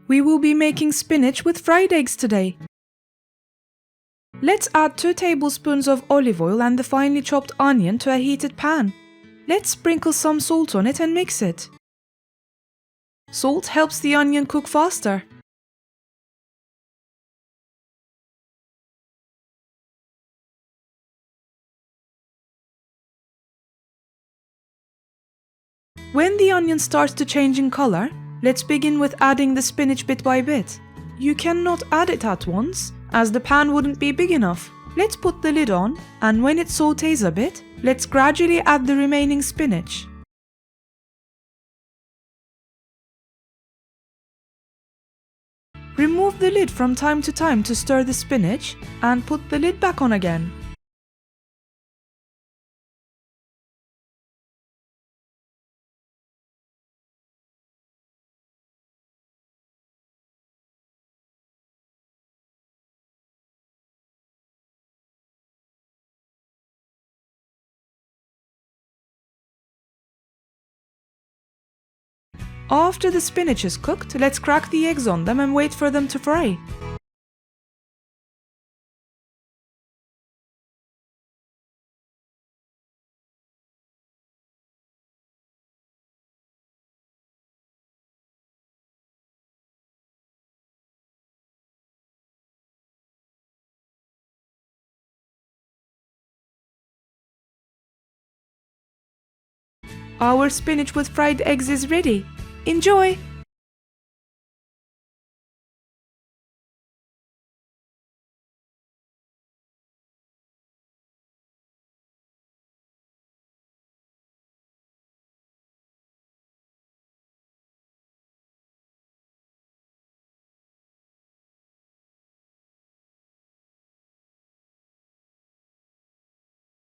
We will be making spinach with fried eggs today. Let's add 2 tablespoons of olive oil and the finely chopped onion to a heated pan. Let's sprinkle some salt on it and mix it. Salt helps the onion cook faster. When the onion starts to change in color, let's begin with adding the spinach bit by bit. You cannot add it at once, as the pan wouldn't be big enough. Let's put the lid on, and when it sautés a bit, let's gradually add the remaining spinach. Remove the lid from time to time to stir the spinach, and put the lid back on again. After the spinach is cooked, let's crack the eggs on them and wait for them to fry. Our spinach with fried eggs is ready. Enjoy!